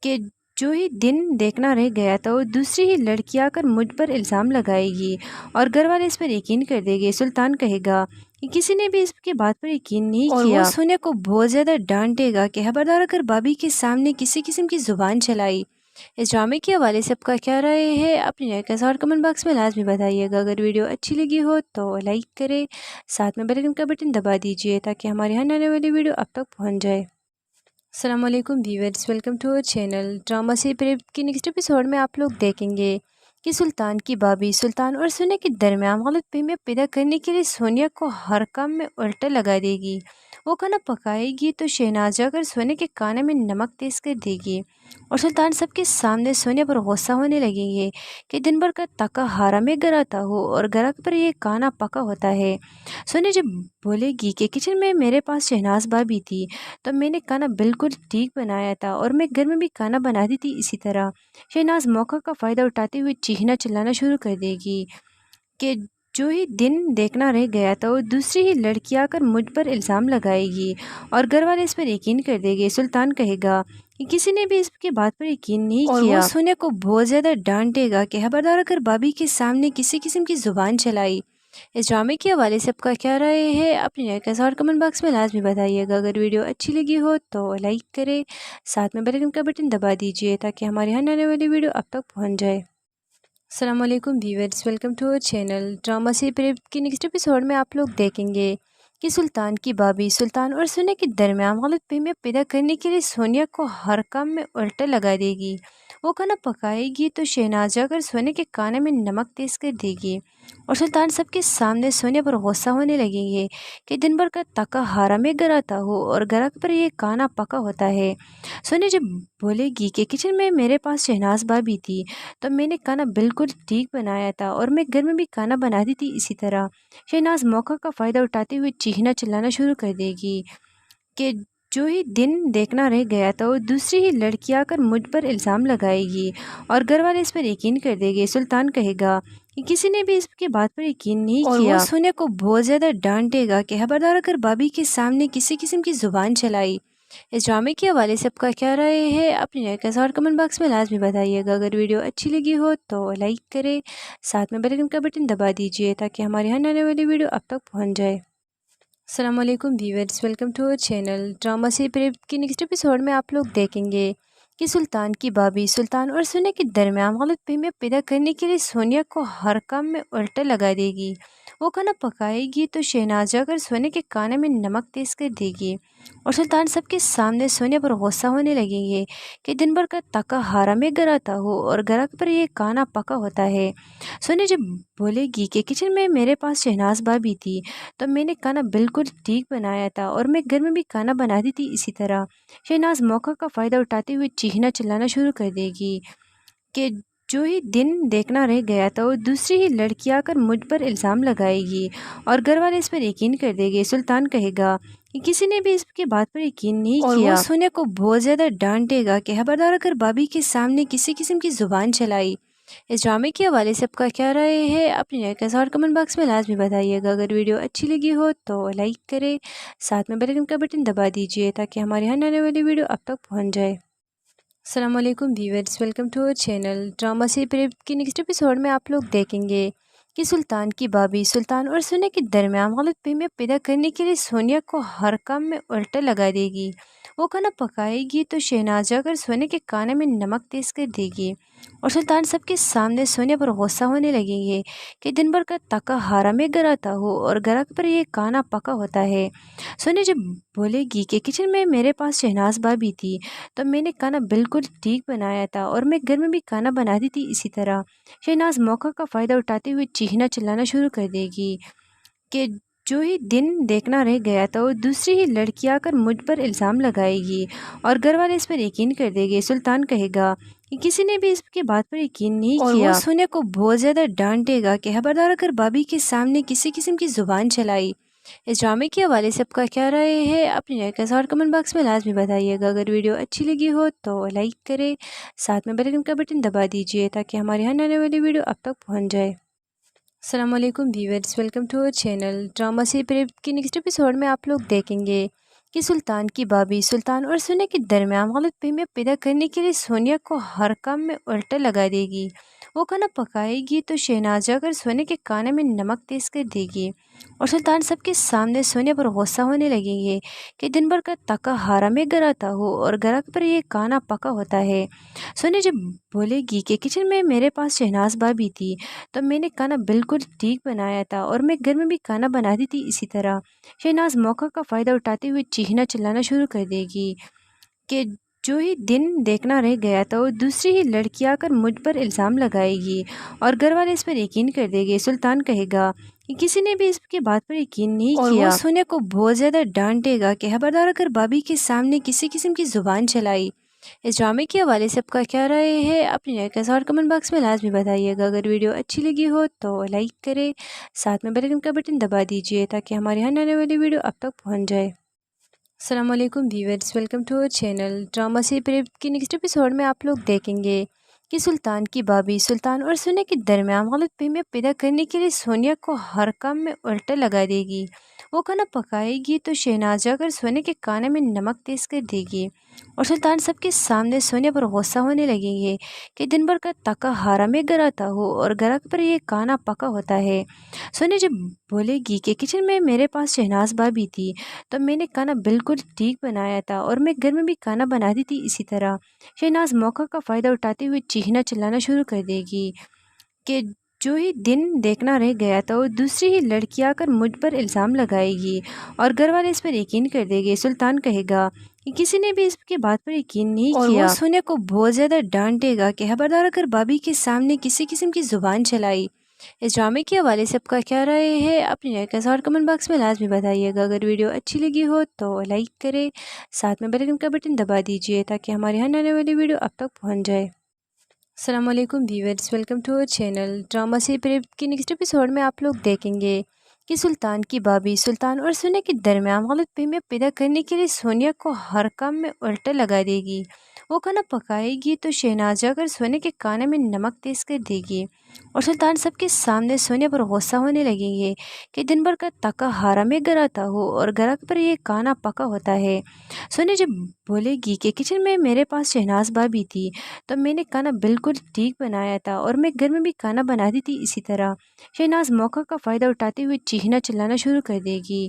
کہ جو ہی دن دیکھنا رہ گیا تھا وہ دوسری ہی لڑکی آ کر مجھ پر الزام لگائے گی اور گھر والے اس پر یقین کر دیں گے۔ سلطان کہے گا کہ کسی نے بھی اس کی بات پر یقین نہیں کیا اور وہ سونیا کو بہت زیادہ ڈانٹے گا کہ خبردار اگر بھابھی کے سامنے کسی قسم کی زبان چلائی۔ اس ڈرامے کے حوالے سے آپ کا کیا رائے ہے اپنی رائے کا اظہار کمنٹ باکس میں لازمی بتائیے گا۔ اگر ویڈیو اچھی لگی ہو تو لائک کرے، ساتھ میں بیل آئیکن کا بٹن دبا دیجیے تاکہ ہماری آنے والی ویڈیو اب تک پہنچ جائے۔ السلام علیکم ویورز، ویلکم ٹو اور چینل ڈرامہ سی پریپ کی نیکسٹ ایپیسوڈ میں آپ لوگ دیکھیں گے کہ سلطان کی بھابھی سلطان اور سونے کے درمیان غلط فہمیاں پیدا کرنے کے لیے سونیا کو ہر کام میں الٹا لگا دے گی۔ وہ کھانا پکائے گی تو شہناز جا کر سونے کے کانے میں نمک تیز کر دے گی اور سلطان سب کے سامنے سونیا پر غصہ ہونے لگیں گے کہ دن بھر کا تکا ہارا میں گراتا ہو اور گراک پر یہ کانا پکا ہوتا ہے۔ سونیا جب بولے گی کہ کچن میں میرے پاس شہناز بھابھی تھی تو میں نے کھانا بالکل ٹھیک بنایا تھا اور میں گھر میں بھی کھانا بناتی تھی اسی طرح، شہناز موقع کا فائدہ اٹھاتے ہوئے چیخنا چلانا شروع کر دے گی کہ جو ہی دن دیکھنا رہ گیا تھا وہ دوسری ہی لڑکی آ کر مجھ پر الزام لگائے گی اور گھر والے اس پر یقین کر دیں گے۔ سلطان کہے گا کہ کسی نے بھی اس کی بات پر یقین نہیں کیا اور وہ سونیا کو بہت زیادہ ڈانٹے گا کہ خبردار اگر بھابھی کے سامنے کسی قسم کی زبان چلائی۔ اس ڈرامے کے حوالے سے آپ کا کیا رائے ہے اپنی رائے کا اظہار کمنٹ باکس میں لازمی بتائیے گا۔ اگر ویڈیو اچھی لگی ہو تو لائک کرے، ساتھ میں بیل آئیکن کا بٹن دبا دیجیے تاکہ ہماری آنے والی ویڈیو اب تک پہنچ جائے۔ السلام علیکم ویورز، ویلکم ٹو اور چینل ڈرامہ سی پریپ کی نیکسٹ ایپیسوڈ میں آپ لوگ دیکھیں گے کہ سلطان کی بھابھی سلطان اور سونے کے درمیان غلط فہمیاں پیدا کرنے کے لیے سونیا کو ہر کام میں الٹا لگا دے گی۔ وہ کھانا پکائے گی تو شہناز جا کر سونے کے کانے میں نمک تیز کر دے گی اور سلطان سب کے سامنے سونیا پر غصہ ہونے لگیں گے کہ دن بھر کا تکا ہارا میں گراتا ہو اور گراک پر یہ کانا پکا ہوتا ہے۔ سونیا جب بولے گی کہ کچن میں میرے پاس شہناز بھابھی تھی تو میں نے کھانا بالکل ٹھیک بنایا تھا اور میں گھر میں بھی کھانا بناتی تھی اسی طرح، شہناز موقع کا فائدہ اٹھاتے ہوئے چیخنا چلانا شروع کر دے گی کہ جو ہی دن دیکھنا رہ گیا تھا وہ دوسری ہی لڑکی آ کر مجھ پر الزام لگائے گی اور گھر والے اس پر یقین کر دیں گے۔ سلطان کہے گا کہ کسی نے بھی اس کی بات پر یقین نہیں کیا اور وہ سونیا کو بہت زیادہ ڈانٹے گا کہ خبردار اگر بھابھی کے سامنے کسی قسم کی زبان چلائی۔ اس ڈرامے کے حوالے سے آپ کا کیا رائے ہے اپنی رائے کا اظہار کمنٹ باکس میں لازمی بتائیے گا۔ اگر ویڈیو اچھی لگی ہو تو لائک کرے، ساتھ میں بیل آئیکن کا بٹن دبا دیجیے تاکہ ہماری آنے والی ویڈیو اب تک پہنچ جائے۔ السلام علیکم ویورز، ویلکم ٹو اور چینل ڈرامہ سی پریپ کی نیکسٹ ایپیسوڈ میں آپ لوگ دیکھیں گے کہ سلطان کی بھابھی سلطان اور سونے کے درمیان غلط فہمیاں پیدا کرنے کے لیے سونیا کو ہر کام میں الٹا لگا دے گی۔ وہ کھانا پکائے گی تو شہناز جا کر سونے کے کانے میں نمک تیز کر دے گی اور سلطان سب کے سامنے سونیا پر غصہ ہونے لگیں گے کہ دن بھر کا تکا ہارا میں گراتا ہو اور گراک پر یہ کانا پکا ہوتا ہے۔ سونیا جب بولے گی کہ کچن میں میرے پاس شہناز بھابھی تھی تو میں نے کھانا بالکل ٹھیک بنایا تھا اور میں گھر میں بھی کھانا بناتی تھی اسی طرح، شہناز موقع کا فائدہ اٹھاتے ہوئے چیخنا چلانا شروع کر دے گی کہ جو ہی دن دیکھنا رہ گیا تھا وہ دوسری ہی لڑکی آ کر مجھ پر الزام لگائے گی اور گھر والے اس پر یقین کر دیں گے۔ سلطان کہے گا کہ کسی نے بھی اس کی بات پر یقین نہیں کیا اور وہ سونیا کو بہت زیادہ ڈانٹے گا کہ خبردار اگر بھابھی کے سامنے کسی قسم کی زبان چلائی۔ اس ڈرامے کے حوالے سے آپ کا کیا رائے ہے اپنی رائے کا اظہار کمنٹ باکس میں لازمی بتائیے گا۔ اگر ویڈیو اچھی لگی ہو تو لائک کرے، ساتھ میں بیل آئیکن کا بٹن دبا دیجیے تاکہ ہماری آنے والی ویڈیو اب تک پہنچ جائے۔ السلام علیکم ویورز، ویلکم ٹو اور چینل ڈرامہ سی پریپ کی نیکسٹ ایپیسوڈ میں آپ لوگ دیکھیں گے کہ سلطان کی بھابھی سلطان اور سونے کے درمیان غلط فہمیاں پیدا کرنے کے لیے سونیا کو ہر کام میں الٹا لگا دے گی۔ وہ کھانا پکائے گی تو شہناز جا کر سونے کے کانے میں نمک تیز کر دے گی اور سلطان سب کے سامنے سونیا پر غصہ ہونے لگیں گے کہ دن بھر کا تکا ہارا میں گراتا ہو اور گراک پر یہ کانا پکا ہوتا ہے۔ سونیا جب بولے گی کہ کچن میں میرے پاس شہناز بھابھی تھی تو میں نے کھانا بالکل ٹھیک بنایا تھا اور میں گھر میں بھی کھانا بناتی تھی اسی طرح، شہناز موقع کا فائدہ اٹھاتے ہوئے چیخنا چلانا شروع کر دے گی کہ जो ही दिन देखना रह गया था वो दूसरी ही लड़की आकर मुझ पर इल्ज़ाम लगाएगी और घर वाले इस पर यकीन कर देंगे। सुल्तान कहेगा कि किसी ने भी इसकी बात पर यकीन नहीं किया। वो सोनिया को बहुत ज़्यादा डांटेगा कि खबरदार अगर भाभी के सामने किसी किस्म की ज़ुबान चलाई। इस ड्रामे के हवाले से आपका क्या राय है अपनी राय का और कमेंट बॉक्स में लाजमी बताइएगा। अगर वीडियो अच्छी लगी हो तो लाइक करें, साथ में बेल आइकन का बटन दबा दीजिए ताकि हमारे यहाँ आने वाली वीडियो अब तक पहुँच जाए। अस्सलाम वालेकुम viewers, welcome to our channel. Drama से प्रेम की नेक्स्ट एपिसोड में आप लोग देखेंगे कि सुल्तान की भाभी सुल्तान और सोनिया के दरमियान गलतफहमियां पैदा करने के लिए सोनिया को हर काम में उल्टा लगा देगी। वो खाना पकाएगी तो शहनाज जाकर सोनिया के खाने में नमक तेज कर देगी और सुल्तान सबके सामने सोनिया पर गुस्सा होने लगेंगे कि दिन भर का तका हारा में गराता हो और गराक पर ये खाना पका होता है। सोनिया जब बोलेगी कि किचन में मेरे पास शहनाज भाभी थी तो मैंने खाना बिल्कुल ठीक बनाया था और मैं घर में भी खाना बनाती थी इसी तरह। शहनाज मौका का फ़ायदा उठाते हुए चीखना चिल्लाना शुरू कर देगी कि जो ही दिन देखना रह गया था वो दूसरी ही लड़की आकर मुझ पर इल्ज़ाम लगाएगी और घर वाले इस पर यकीन कर देंगे। सुल्तान कहेगा कि किसी ने भी इसकी बात पर यकीन नहीं किया। वो सोनिया को बहुत ज़्यादा डांटेगा कि खबरदार अगर भाभी के सामने किसी किस्म की ज़ुबान चलाई। इस ड्रामे के हवाले से आपका क्या राय है अपनी राय का और कमेंट बॉक्स में लाजमी बताइएगा। अगर वीडियो अच्छी लगी हो तो लाइक करें, साथ में बेल आइकन का बटन दबा दीजिए ताकि हमारे यहाँ आने वाली वीडियो अब तक पहुँच जाए। अस्सलाम वालेकुम viewers, welcome to our channel. Drama से प्रेम की नेक्स्ट एपिसोड में आप लोग देखेंगे कि सुल्तान की भाभी सुल्तान और सोनिया के दरमियान गलतफहमियां पैदा करने के लिए सोनिया को हर काम में उल्टा लगा देगी। वो खाना पकाएगी तो शहनाज जाकर सोनिया के खाने में नमक तेज कर देगी और सुल्तान सबके सामने सोनिया पर गुस्सा होने लगेंगे कि दिन भर का तका हारा में गराता हो और गराक पर ये खाना पका होता है। सोनिया जब बोलेगी कि किचन में मेरे पास शहनाज भाभी थी तो मैंने खाना बिल्कुल ठीक बनाया था और मैं घर में भी खाना बनाती थी इसी तरह। शहनाज मौका का फ़ायदा उठाते हुए चीखना चिल्लाना शुरू कर देगी कि जो ही दिन देखना रह गया था वो दूसरी ही लड़की आकर मुझ पर इल्ज़ाम लगाएगी और घर वाले इस पर यकीन कर देंगे। सुल्तान कहेगा कि किसी ने भी इसकी बात पर यकीन नहीं किया। वो सोनिया को बहुत ज़्यादा डांटेगा कि खबरदार अगर भाभी के सामने किसी किस्म की ज़ुबान चलाई। इस ड्रामे के हवाले से आपका क्या राय है अपनी राय का और कमेंट बॉक्स में लाजमी बताइएगा। अगर वीडियो अच्छी लगी हो तो लाइक करें, साथ में बेल आइकन का बटन दबा दीजिए ताकि हमारे यहाँ आने वाली वीडियो अब तक पहुँच जाए। अस्सलाम वालेकुम viewers, welcome to our channel. Drama से प्रेम की नेक्स्ट एपिसोड में आप लोग देखेंगे कि सुल्तान की भाभी सुल्तान और सोनिया के दरमियान गलतफहमियां पैदा करने के लिए सोनिया को हर काम में उल्टा लगा देगी। वो खाना पकाएगी तो शहनाज जाकर सोनिया के खाने में नमक तेज कर देगी और सुल्तान सबके सामने सोनिया पर गुस्सा होने लगेंगे कि दिन भर का तका हारा में गराता हो और गराक पर ये खाना पका होता है। सोनिया जब बोलेगी कि किचन में मेरे पास शहनाज भाभी थी तो मैंने खाना बिल्कुल ठीक बनाया था और मैं घर में भी खाना बनाती थी इसी तरह। शहनाज मौका का फ़ायदा उठाते हुए चीखना चिल्लाना शुरू कर देगी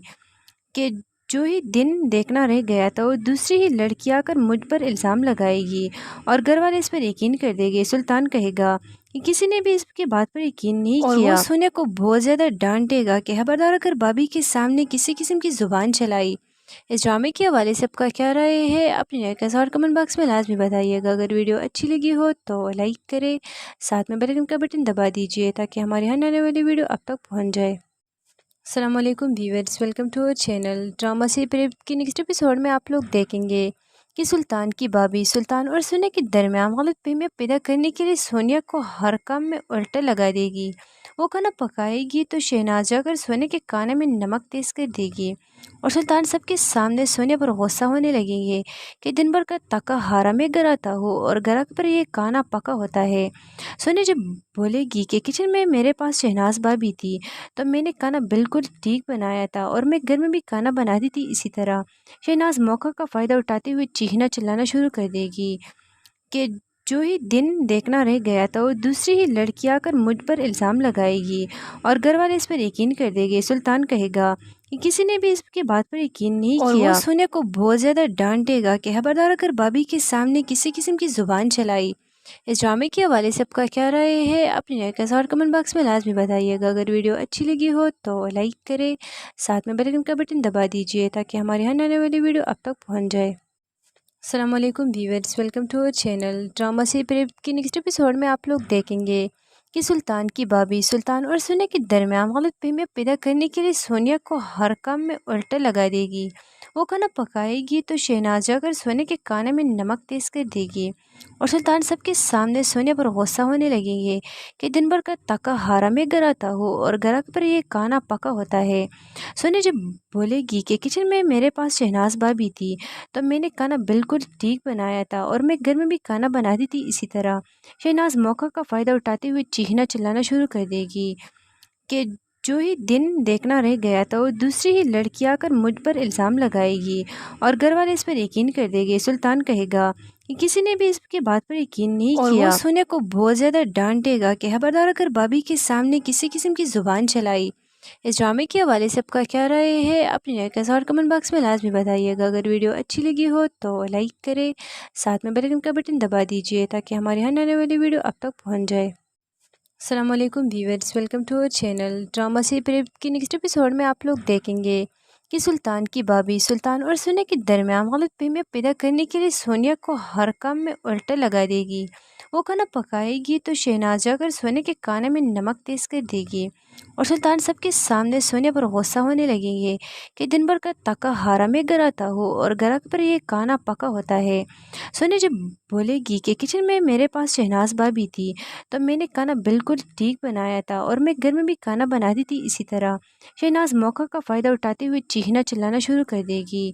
कि जो ही दिन देखना रह गया था वो दूसरी ही लड़की आकर मुझ पर इल्ज़ाम लगाएगी और घर वाले इस पर यकीन कर देंगे। सुल्तान कहेगा कि किसी ने भी इसकी बात पर यकीन नहीं किया। वो सोनिया को बहुत ज़्यादा डांटेगा कि खबरदार अगर भाभी के सामने किसी किस्म की ज़ुबान चलाई। इस ड्रामे के हवाले से आपका क्या राय है अपनी राय का और कमेंट बॉक्स में लाजमी बताइएगा। अगर वीडियो अच्छी लगी हो तो लाइक करें, साथ में बेल आइकन का बटन दबा दीजिए ताकि हमारे यहाँ आने वाली वीडियो अब तक पहुँच जाए। अस्सलाम वालेकुम viewers, welcome to our channel. Drama से प्रेम की नेक्स्ट एपिसोड में आप लोग देखेंगे कि सुल्तान की भाभी सुल्तान और सोनिया के दरमियान गलतफहमियां पैदा करने के लिए सोनिया को हर काम में उल्टा लगा देगी। वो खाना पकाएगी तो शहनाज जाकर सोनिया के खाने में नमक तेज कर देगी और सुल्तान सबके सामने सोनिया पर गुस्सा होने लगेंगे कि दिन भर का तका हारा में गराता हो और गराक पर ये खाना पका होता है। सोनिया जब बोलेगी कि किचन में मेरे पास शहनाज भाभी थी तो मैंने खाना बिल्कुल ठीक बनाया था और मैं घर में भी खाना बनाती थी इसी तरह। शहनाज मौका का फ़ायदा उठाते हुए चीखना चिल्लाना शुरू कर देगी कि जो ही दिन देखना रह गया था वो दूसरी ही लड़की आकर मुझ पर इल्ज़ाम लगाएगी और घर वाले इस पर यकीन कर देंगे। सुल्तान कहेगा कि किसी ने भी इसकी बात पर यकीन नहीं किया। वो सोनिया को बहुत ज़्यादा डांटेगा कि खबरदार अगर भाभी के सामने किसी किस्म की ज़ुबान चलाई। इस ड्रामे के हवाले से आपका क्या राय है अपनी राय का और कमेंट बॉक्स में लाजमी बताइएगा। अगर वीडियो अच्छी लगी हो तो लाइक करें, साथ में बेल आइकन का बटन दबा दीजिए ताकि हमारे यहाँ आने वाली वीडियो अब तक पहुँच जाए। अस्सलाम वालेकुम viewers, welcome to our channel. Drama से प्रेम की नेक्स्ट एपिसोड में आप लोग देखेंगे कि सुल्तान की भाभी सुल्तान और सोनिया के दरमियान गलतफहमियां पैदा करने के लिए सोनिया को हर काम में उल्टा लगा देगी। वो खाना पकाएगी तो शहनाज जाकर सोनिया के खाने में नमक तेज कर देगी और सुल्तान सबके सामने सोनिया पर गुस्सा होने लगेंगे कि दिन भर का तका हारा में गराता हो और ग्राहक पर ये खाना पका होता है। सोनिया जब बोलेगी कि किचन में मेरे पास शहनाज भाभी थी तो मैंने खाना बिल्कुल ठीक बनाया था और मैं घर में भी खाना बनाती थी इसी तरह। शहनाज मौका का फ़ायदा उठाते हुए चीखना चिल्लाना शुरू कर देगी कि जो ही दिन देखना रह गया था वो दूसरी ही लड़की आकर मुझ पर इल्ज़ाम लगाएगी और घर वाले इस पर यकीन कर देंगे। सुल्तान कहेगा कि किसी ने भी इसके बात पर यकीन नहीं और किया। वो वो सोनिया को बहुत ज़्यादा डांटेगा कि खबरदार अगर भाभी के सामने किसी किस्म की ज़ुबान चलाई। इस ड्रामे के हवाले से आपका क्या राय है अपनी राय का और कमेंट बॉक्स में लाजमी बताइएगा। अगर वीडियो अच्छी लगी हो तो लाइक करें, साथ में बेल आइकन का बटन दबा दीजिए ताकि हमारी हर आने वाली वीडियो आप तक पहुँच जाए। अस्सलाम वालेकुम viewers, welcome to our channel. Drama से प्रेम की नेक्स्ट एपिसोड में आप लोग देखेंगे कि सुल्तान की भाभी सुल्तान और सोनिया के दरमियान गलतफहमियां पैदा करने के लिए सोनिया को हर काम में उल्टा लगा देगी। वो खाना पकाएगी तो शहनाज जाकर सोनिया के खाने में नमक तेज कर देगी और सुल्तान सबके सामने सोनिया पर गुस्सा होने लगेंगे कि दिन भर का तका हारा में गराता हो और ग्राहक पर ये खाना पका होता है। सोनिया जब बोलेगी कि किचन में मेरे पास शहनाज भाभी थी तो मैंने खाना बिल्कुल ठीक बनाया था और मैं घर में भी खाना बनाती थी इसी तरह। शहनाज मौका का फ़ायदा उठाते हुए चीखना चिल्लाना शुरू कर देगी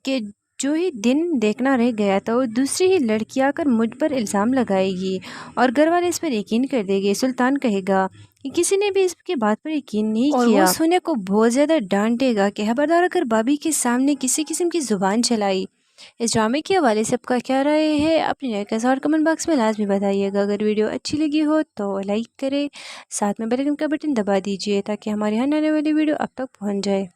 कि जो ही दिन देखना रह गया था वो दूसरी ही लड़की आकर मुझ पर इल्ज़ाम लगाएगी और घर वाले इस पर यकीन कर देंगे। सुल्तान कहेगा कि किसी ने भी इसकी बात पर यकीन नहीं और किया। वो वो सोनिया को बहुत ज़्यादा डांटेगा कि खबरदार अगर भाभी के सामने किसी किस्म की ज़ुबान चलाई। इस ड्रामे के हवाले से आपका क्या राय है अपनी राय का और कमेंट बॉक्स में लाजमी बताइएगा। अगर वीडियो अच्छी लगी हो तो लाइक करें, साथ में बेल आइकन का बटन दबा दीजिए ताकि हमारी हर आने वाली वीडियो आप तक पहुँच जाए।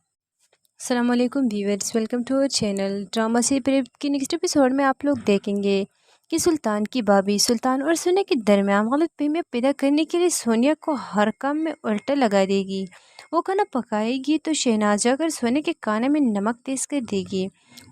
अस्सलाम वालेकुम viewers, welcome to our channel. Drama से प्रेम की नेक्स्ट एपिसोड में आप लोग देखेंगे कि सुल्तान की भाभी सुल्तान और सोनिया के दरमियान गलतफहमियां पैदा करने के लिए सोनिया को हर काम में उल्टा लगा देगी। वो खाना पकाएगी तो शहनाज जाकर सोनिया के खाने में नमक तेज कर देगी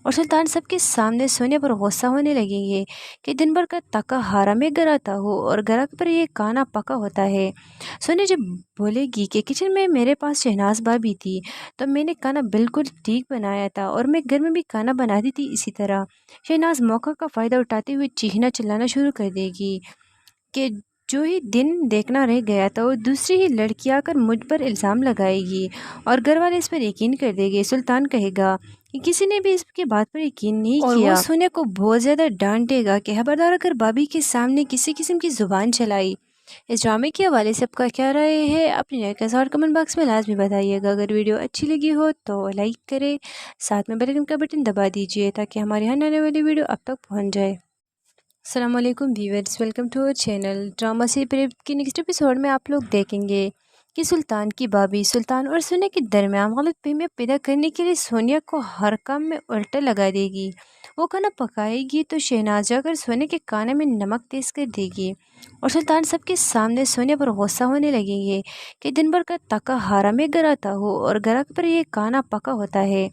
और सुल्तान सबके सामने सोनिया पर गुस्सा होने लगेंगे कि दिन भर का तका हारा में गराता हो और ग्राहक पर ये खाना पका होता है। सोनिया जब बोलेगी कि किचन में मेरे पास शहनाज भाभी थी तो मैंने खाना बिल्कुल ठीक बनाया था और मैं घर में भी खाना बनाती थी इसी तरह। शहनाज मौका का फ़ायदा उठाते हुए चीखना चिल्लाना शुरू कर देगी कि जो ही दिन देखना रह गया था वो दूसरी ही लड़की आकर मुझ पर इल्ज़ाम लगाएगी और घर वाले इस पर यकीन कर देंगे। सुल्तान कहेगा कि किसी ने भी इसकी बात पर यकीन नहीं किया। वो सोनिया को बहुत ज़्यादा डांटेगा कि खबरदार अगर भाभी के सामने किसी किस्म की ज़ुबान चलाई। इस ड्रामे के हवाले से आपका क्या राय है अपनी राय का और कमेंट बॉक्स में लाजमी बताइएगा। अगर वीडियो अच्छी लगी हो तो लाइक करें, साथ में बेल आइकन का बटन दबा दीजिए ताकि हमारी हर आने वाली वीडियो आप तक पहुँच जाए। अस्सलाम वालेकुम viewers, welcome to our channel. Drama से प्रेम की नेक्स्ट एपिसोड में आप लोग देखेंगे कि सुल्तान की भाभी सुल्तान और सोनिया के दरमियान गलतफहमियां पैदा करने के लिए सोनिया को हर काम में उल्टा लगा देगी। वो खाना पकाएगी तो शहनाज जाकर सोनिया के खाने में नमक तेज कर देगी और सुल्तान सबके सामने सोनिया पर गुस्सा होने लगेंगे कि दिन भर का तका हारा में गराता हो और ग्राहक पर ये खाना पका होता है।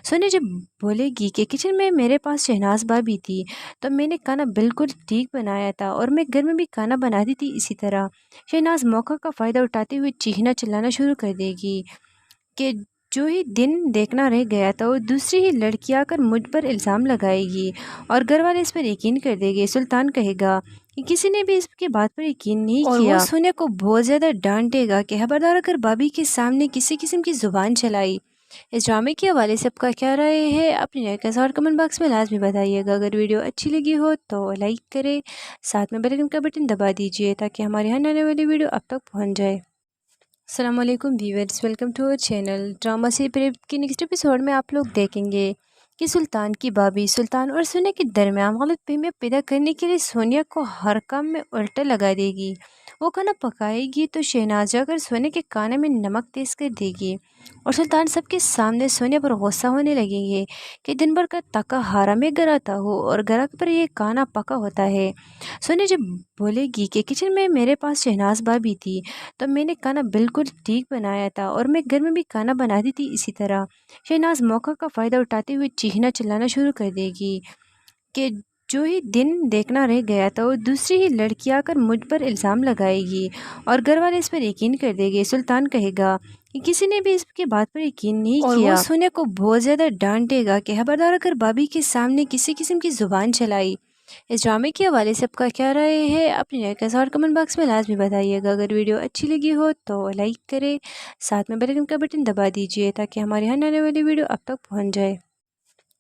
सोनिया जब बोलेगी कि किचन में मेरे पास शहनाज भाभी थी तो मैंने खाना बिल्कुल ठीक बनाया था और मैं घर में भी खाना बनाती थी इसी तरह। शहनाज मौका का फ़ायदा उठाते हुए चीखना चिल्लाना शुरू कर देगी कि जो ही दिन देखना रह गया था वो दूसरी ही लड़की आकर मुझ पर इल्ज़ाम लगाएगी और घर वाले इस पर यकीन कर देंगे। सुल्तान कहेगा कि किसी ने भी इसकी बात पर यकीन नहीं किया। वो सोनिया को बहुत ज़्यादा डांटेगा कि खबरदार अगर भाभी के सामने किसी किस्म की ज़ुबान चलाई। इस ड्रामे के हवाले से आपका क्या राय है अपनी राय का और कमेंट बॉक्स में लाजमी बताइएगा। अगर वीडियो अच्छी लगी हो तो लाइक करें, साथ में बेल आइकन का बटन दबा दीजिए ताकि हमारी हर आने वाली वीडियो आप तक पहुँच जाए। अस्सलाम वालेकुम viewers, welcome to our channel. Drama से प्रेम की नेक्स्ट एपिसोड में आप लोग देखेंगे कि सुल्तान की भाभी सुल्तान और सोनिया के दरमियान गलतफहमियां पैदा करने के लिए सोनिया को हर काम में उल्टा लगा देगी। वो खाना पकाएगी तो शहनाज जाकर सोनिया के खाने में नमक तेज कर देगी और सुल्तान सबके सामने सोनिया पर गुस्सा होने लगेंगे कि दिन भर का तका हारा में गराता हो और ग्राहक पर ये खाना पका होता है। सोनिया जब बोलेगी कि किचन में मेरे पास शहनाज भाभी थी तो मैंने खाना बिल्कुल ठीक बनाया था और मैं घर में भी खाना बनाती थी इसी तरह। शहनाज मौका का फ़ायदा उठाते हुए चीखना चिल्लाना शुरू कर देगी कि जो ही दिन देखना रह गया था वो दूसरी ही लड़की आकर मुझ पर इल्ज़ाम लगाएगी और घर वाले इस पर यकीन कर देंगे। सुल्तान कहेगा कि किसी ने भी इसकी बात पर यकीन नहीं और किया। वो वो सोनिया को बहुत ज़्यादा डांटेगा कि खबरदार अगर भाभी के सामने किसी किस्म की ज़ुबान चलाई। इस ड्रामे के हवाले से आपका क्या राय है अपनी राय का कमेंट बॉक्स में लाजमी बताइएगा। अगर वीडियो अच्छी लगी हो तो लाइक करें, साथ में बेल आइकन का बटन दबा दीजिए ताकि हमारी हर आने वाली वीडियो अब तक पहुंच जाए।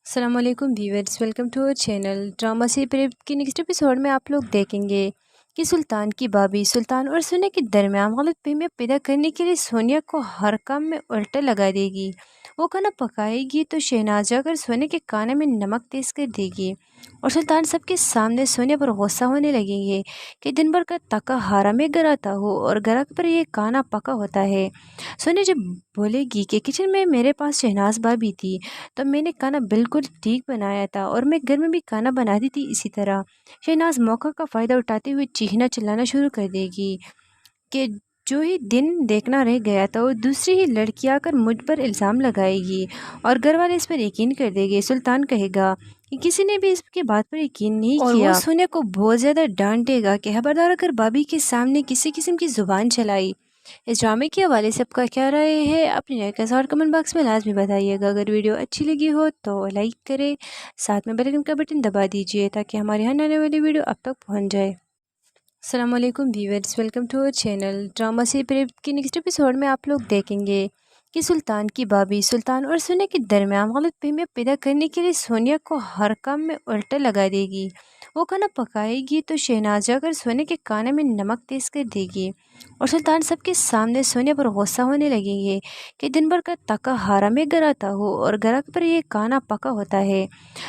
अस्सलाम वालेकुम viewers, welcome to our channel. Drama से प्रेम की नेक्स्ट एपिसोड में आप लोग देखेंगे कि सुल्तान की भाभी सुल्तान और सोनिया के दरमियान गलतफहमियां पैदा करने के लिए सोनिया को हर काम में उल्टा लगा देगी। वो खाना पकाएगी तो शहनाज जाकर सोनिया के खाने में नमक तेज कर देगी और सुल्तान सबके सामने सोनिया पर गुस्सा होने लगेंगे कि दिन भर का तका हारा में गराता हो और ग्राहक पर ये खाना पका होता है। सोनिया जब बोलेगी कि किचन में मेरे पास शहनाज भाभी थी तो मैंने खाना बिल्कुल ठीक बनाया था और मैं घर में भी खाना बनाती थी इसी तरह। शहनाज मौका का फ़ायदा उठाते हुए चीखना चिल्लाना शुरू कर देगी कि जो ही दिन देखना रह गया था वो दूसरी ही लड़की आकर मुझ पर इल्ज़ाम लगाएगी और घर वाले इस पर यकीन कर देंगे। सुल्तान कहेगा कि किसी ने भी इसकी बात पर यकीन नहीं और किया। वो वो सोनिया को बहुत ज़्यादा डांटेगा कि खबरदार अगर भाभी के सामने किसी किस्म की ज़ुबान चलाई। इस ड्रामे के हवाले से आपका क्या राय है अपनी राय का कमेंट बॉक्स में लाजमी बताइएगा। अगर वीडियो अच्छी लगी हो तो लाइक करें, साथ में बेल आइकन का बटन दबा दीजिए ताकि हमारी हर आने वाली वीडियो अब तक पहुंच जाए। अस्सलाम वालेकुम viewers, welcome to our channel. Drama से प्रेम की नेक्स्ट एपिसोड में आप लोग देखेंगे कि सुल्तान की भाभी सुल्तान और सोनिया के दरमियान गलतफहमियां पैदा करने के लिए सोनिया को हर काम में उल्टा लगा देगी। वो खाना पकाएगी तो शहनाज जाकर सोनिया के खाने में नमक तेज कर देगी और सुल्तान सबके सामने सोनिया पर गुस्सा होने लगेंगे कि दिन भर का तका हारा में गराता हो और ग्राहक पर ये खाना पका होता है।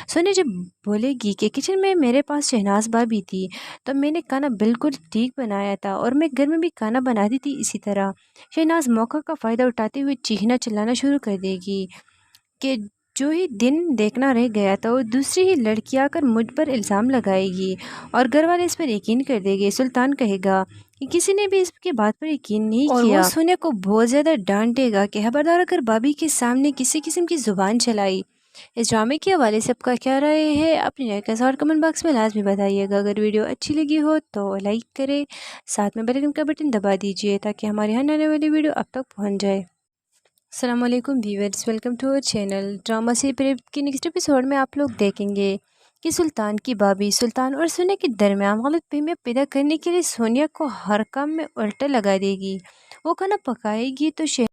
सोनिया जब बोलेगी कि किचन में मेरे पास शहनाज भाभी थी तो मैंने खाना बिल्कुल ठीक बनाया था और मैं घर में भी खाना बनाती थी इसी तरह। शहनाज मौका का फ़ायदा उठाते हुए चीखना चिल्लाना शुरू कर देगी कि जो ही दिन देखना रह गया था वो दूसरी ही लड़की आकर मुझ पर इल्ज़ाम लगाएगी और घर वाले इस पर यकीन कर देंगे। सुल्तान कहेगा कि किसी ने भी इसकी बात पर यकीन नहीं और किया। वो वो सोनिया को बहुत ज़्यादा डांटेगा कि खबरदार अगर भाभी के सामने किसी किस्म की ज़ुबान चलाई। इस ड्रामे के हवाले से आपका क्या राय है अपनी राय का कमेंट बॉक्स में लाजमी बताइएगा। अगर वीडियो अच्छी लगी हो तो लाइक करें, साथ में बेल आइकन का बटन दबा दीजिए ताकि हमारी हर आने वाली वीडियो अब तक पहुंच जाए। अस्सलाम वालेकुम viewers, welcome to our channel. Drama से प्रेम की नेक्स्ट एपिसोड में आप लोग देखेंगे कि सुल्तान की भाभी सुल्तान और सोनिया के दरमियान गलतफहमियां पैदा करने के लिए सोनिया को हर काम में उल्टा लगा देगी। वो खाना पकाएगी तो